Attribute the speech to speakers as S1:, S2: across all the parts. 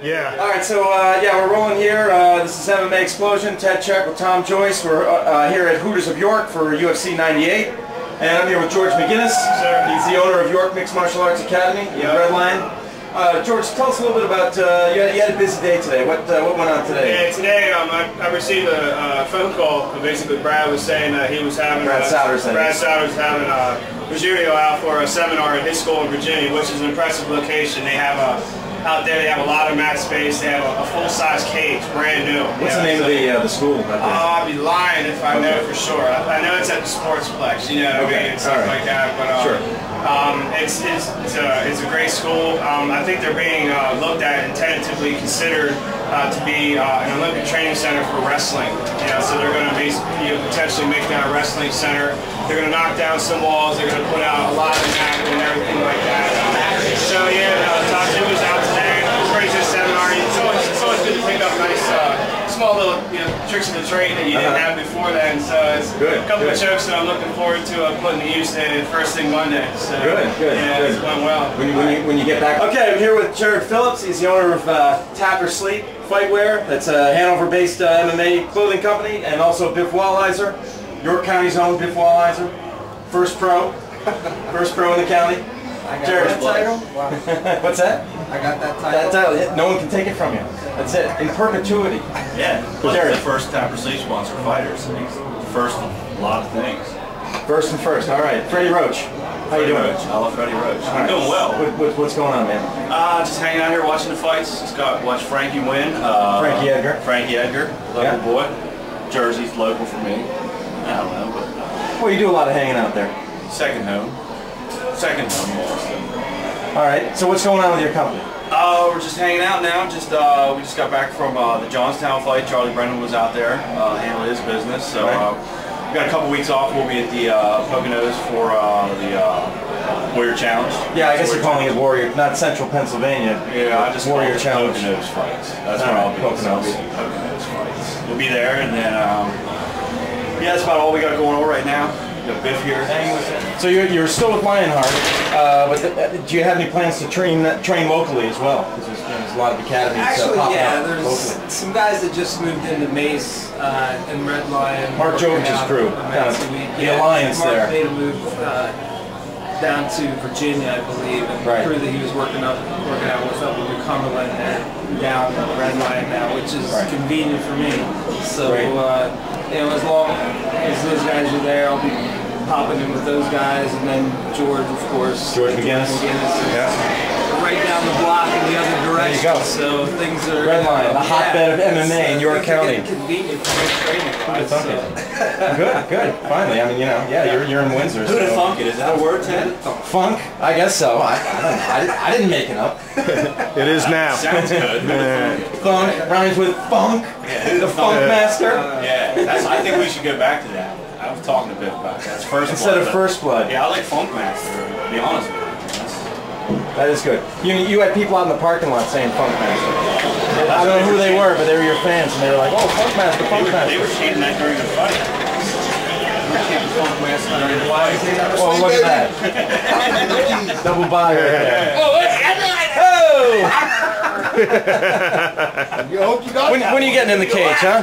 S1: Yeah.
S2: All right, so yeah, we're rolling here. This is MMA Explosion. Ted Czech with Tom Joyce. We're here at Hooters of York for UFC 98, and I'm here with George McGinnis.
S1: Sir.
S2: He's the owner of York Mixed Martial Arts Academy in Red Lion. George, tell us a little bit about. You had a busy day today. What went on today?
S1: Yeah, today I received a phone call. Basically, Brad was saying that he was having
S2: Brad Souders having
S1: Virginia out for a seminar at his school in Virginia, which is an impressive location. They have out there. They have a lot of mat space. They have a full-size cage, brand new.
S2: What's the name of the school?
S1: I'll be lying if I know for sure. I know it's at the Sportsplex, you know, and stuff like that. But
S2: sure.
S1: It's a great school. I think they're being looked at and tentatively considered to be an Olympic training center for wrestling. You know, so they're going to be potentially make that a wrestling center. They're going to knock down some walls. They're going to put out a lot of mat and everything like that. So yeah, Tom Jim was out today. It was a pretty good seminar. It's always good to pick up nice, small little tricks of the trade that you didn't have before then. So it's a couple of jokes that I'm looking forward to putting to use first thing Monday. So
S2: good.
S1: Yeah, it's going well.
S2: When you get back. Okay, I'm here with Jared Phillips. He's the owner of Tapper Sleep Fightwear. That's a Hanover-based MMA clothing company, and also Biff Walliser, York County's own Biff Walliser, first pro in the county. Jared, what's that?
S3: I got that title.
S2: That title, no one can take it from you. That's it, in perpetuity.
S4: Yeah,
S2: Jared.
S4: the first Tapper Sleep sponsor fighters. First of a lot of things.
S2: First and first. All right, Freddie Roach. How you doing?
S4: I love Freddie Roach. I'm
S2: right.
S4: doing well.
S2: What's going on, man?
S4: Just hanging out here watching the fights. Just watched Frankie win.
S2: Frankie Edgar.
S4: Frankie Edgar, local boy. Jersey's local for me. I don't know, but
S2: Well, you do a lot of hanging out there.
S4: second home. Second home, also.
S2: All right. So what's going on with your company?
S4: We're just hanging out now. We just got back from the Johnstown fight. Charlie Brennan was out there, handling his business. So we got a couple weeks off. We'll be at the Poconos for the Warrior Challenge.
S2: Yeah, I guess you're calling it Warrior, not Central Pennsylvania.
S4: Yeah, I just
S2: Warrior Challenge.
S4: Poconos fights. That's where I'll be.
S2: Poconos.
S4: Poconos fights. We'll be there, and then yeah, that's about all we got going on right now. Got Biff here.
S2: So you're still with Lionheart, but do you have any plans to train locally as well? Because there's a lot of academies.
S3: Actually, yeah, there's
S2: locally.
S3: some guys that just moved into Mace and Red Lion.
S2: Mark Jovich's crew, the alliance
S3: Mark
S2: there.
S3: made a move down to Virginia, I believe, and the crew that he was working out with up in New Cumberland and down in Red Lion now, which is convenient for me. So as long as those guys are there, I'll be popping in with those guys, and then George, of course.
S2: George McGinnis.
S3: Right down the block in the other direction.
S2: There you go.
S3: So things are
S2: Red Lion, the hotbed of MMA in York County.
S3: Convenient for training.
S2: Good. Finally, I mean, you're in Windsor.
S4: Who'd have thunk it? Is that a word, Ted?
S2: Funk? I guess so. I didn't make it up.
S1: It is now.
S4: Sounds good.
S2: Funk rhymes with funk.
S4: Yeah,
S2: the Funk Master.
S4: I think we should go back to that. I was talking a bit about that. That's first
S2: instead
S4: blood,
S2: of first blood.
S4: Yeah, I like Funk Master, to be honest with you.
S2: That is good. You had people out in the parking lot saying Funk Master. I don't know who they were, but they were your fans, and they were like, "Oh, Funk Master, Funk Master."
S4: They were chanting that during the fight. Funk Master during the fight.
S2: Well, look at that. Double body right there. When are you getting in the cage, huh?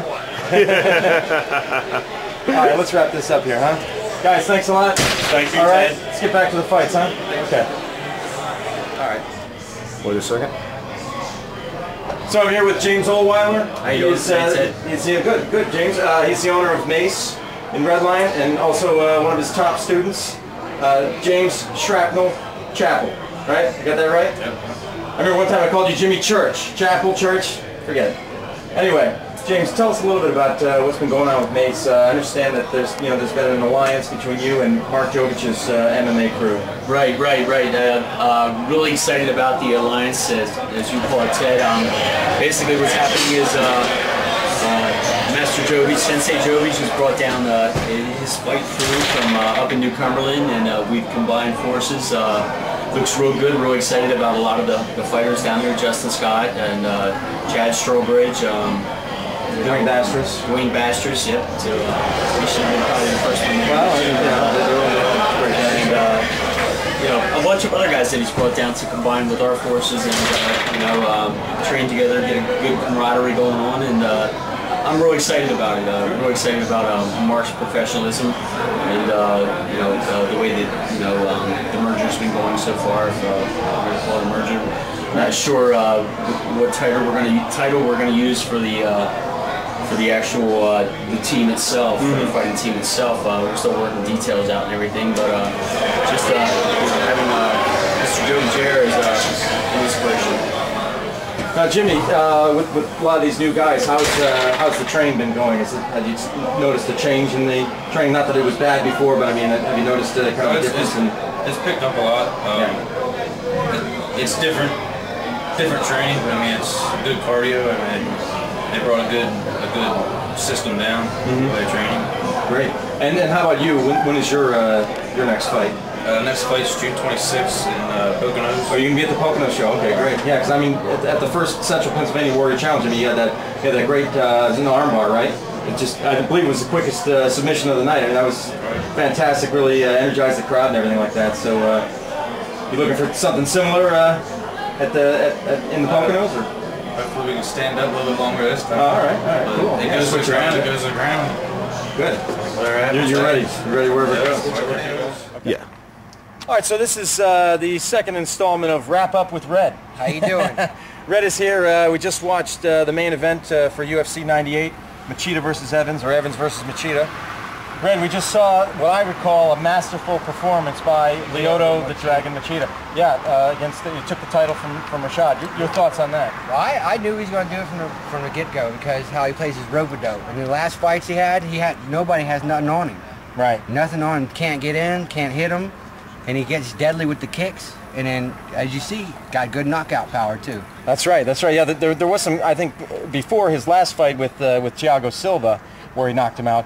S2: All right, let's wrap this up here, huh? Guys, thanks a lot.
S4: Thank you,
S2: all right,
S4: Ted.
S2: let's get back to the fights, huh? Okay. All right.
S1: Wait a second.
S2: So I'm here with James Oldweiler.
S4: How you doing?
S2: He's good, James. He's the owner of Mace in Red Lion, and also one of his top students, James Shrapnel Chapel. Right? I got that right?
S4: Yep.
S2: I remember one time I called you Jimmy Church. Chapel, Church, forget it. Anyway, James, tell us a little bit about what's been going on with Mace. I understand that there's been an alliance between you and Mark Jovich's MMA crew.
S5: Right. Really excited about the alliance, as you call it, Ted. Basically, what's happening is Master Jovich, Sensei Jovich, has brought down his fight crew from up in New Cumberland, and we've combined forces. Looks real good. Real excited about a lot of the fighters down there. Justin Scott and Chad Strobridge.
S2: Dwayne Bastris.
S5: Dwayne Bastris, yep. So we should be probably the first one.
S2: Well,
S5: a bunch of other guys that he's brought down to combine with our forces and train together, get a good camaraderie going on, and I'm really excited about it. I'm really excited about Mark's professionalism and the way that the merger's been going so far. If we're going to call it a merger. Not sure what title we're going to use for the actual the team itself, for the fighting team itself. We're still working details out and everything, but just having Mr. Joey Jer is an inspiration.
S2: Now, Jimmy, with a lot of these new guys, how's the training been going? Have you noticed a change in the training? Not that it was bad before, but I mean, have you noticed a kind of difference?
S6: It's picked up a lot. It's different training, but I mean, it's good cardio. I mean, they brought a good system down by training.
S2: Great. And how about you? When is your next fight?
S6: Next fight's June 26th in Poconos.
S2: Oh, you're gonna be at the Poconos show? Okay, great. Yeah, because I mean, at the first Central Pennsylvania Warrior Challenge, I mean, you had that great armbar, right? I believe it was the quickest submission of the night. I mean, that was fantastic. Really energized the crowd and everything like that. So, you looking for something similar in the Poconos? Or?
S6: Hopefully we can stand up a little bit longer this time.
S2: All right, cool.
S6: It goes to the ground. It goes to the ground.
S2: Good. You're ready. You're ready wherever it goes. Okay. Yeah. All right, so this is the second installment of Wrap Up with Red.
S7: How you doing?
S2: Red is here. We just watched the main event for UFC 98, Machida versus Evans, or Evans versus Machida. Red, we just saw what I recall a masterful performance by Lyoto the Dragon Machida. Yeah, you took the title from Rashad. Your thoughts on that?
S7: Well, I knew he was going to do it from the get-go because how he plays his rope-a-dope. I mean, the last fights he had nobody has nothing on him.
S2: Right.
S7: Nothing on him. Can't get in, can't hit him, and he gets deadly with the kicks. And then, as you see, got good knockout power too.
S2: That's right. Yeah, there was some. I think before his last fight with Thiago Silva, where he knocked him out.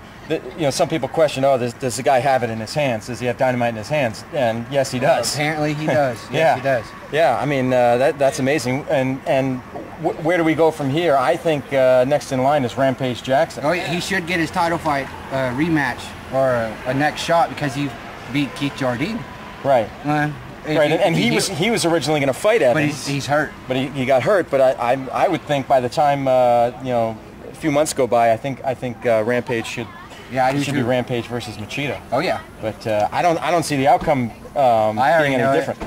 S2: Some people question, does the guy have it in his hands? Does he have dynamite in his hands? And yes, he does.
S7: Apparently, he does. Yes, he does.
S2: Yeah, I mean that's amazing. And where do we go from here? I think next in line is Rampage Jackson.
S7: Oh, yeah, he should get his title fight rematch or a next shot because he beat Keith Jardine.
S2: Right. And he was originally going to fight Evans.
S7: But he's hurt.
S2: But he got hurt. But I would think by the time a few months go by, I think Rampage should.
S7: Yeah,
S2: it should be Rampage versus Machida.
S7: Oh yeah.
S2: But I don't see the outcome being any different.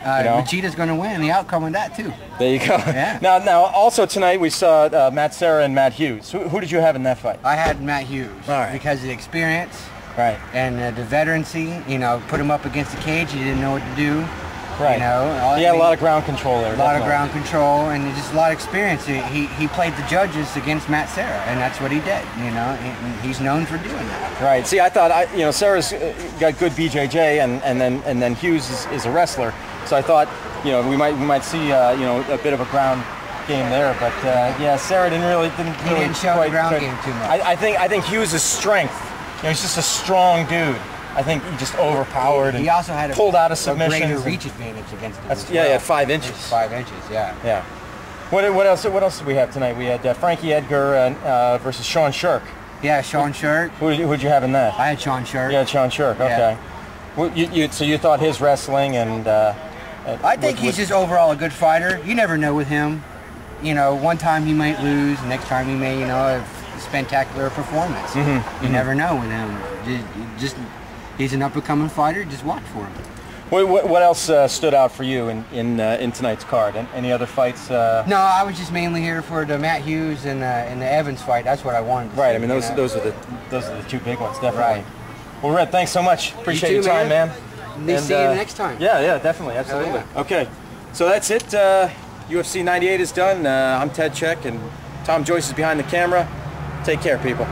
S7: Machida's going to win. The outcome of that too.
S2: There you go.
S7: Yeah.
S2: Now also tonight we saw Matt Serra and Matt Hughes. Who did you have in that fight?
S7: I had Matt Hughes.
S2: All right.
S7: Because of the experience.
S2: Right.
S7: And the veterancy. Put him up against the cage. He didn't know what to do.
S2: Right. He had a lot of ground control there.
S7: A lot of ground control and just a lot of experience. He played the judges against Matt Serra, and that's what he did. And he's known for doing that.
S2: Right. See, I thought Serra's got good BJJ, and then Hughes is a wrestler. So I thought we might see a bit of a ground game there, but Serra didn't
S7: show the ground game too much.
S2: I think Hughes' strength. He's just a strong dude. I think he just overpowered and
S7: he also had
S2: pulled out of submissions.
S7: A greater reach advantage against him.
S2: He had 5 inches.
S7: 5 inches, yeah.
S2: Yeah. What else did we have tonight? We had Frankie Edgar versus Sean Shirk.
S7: Yeah, Sean Shirk.
S2: Who'd you have in that?
S7: I had Sean Shirk.
S2: Yeah, Sean Shirk. Okay.
S7: Yeah.
S2: So you thought his wrestling and
S7: I think he's just overall a good fighter. You never know with him. One time he might lose, next time he may have a spectacular performance. You never know with him. He's an up-and-coming fighter. Just watch for him.
S2: What else stood out for you in tonight's card? Any other fights?
S7: No, I was just mainly here for the Matt Hughes and the Evans fight. That's what I wanted.
S2: Right. I mean, those are the two big ones, definitely.
S7: Right.
S2: Well, Red, thanks so much. Appreciate your time, man.
S7: See you next time.
S2: Yeah, definitely, absolutely.
S7: Yeah.
S2: Okay, so that's it. UFC 98 is done. I'm Ted Czech, and Tom Joyce is behind the camera. Take care, people.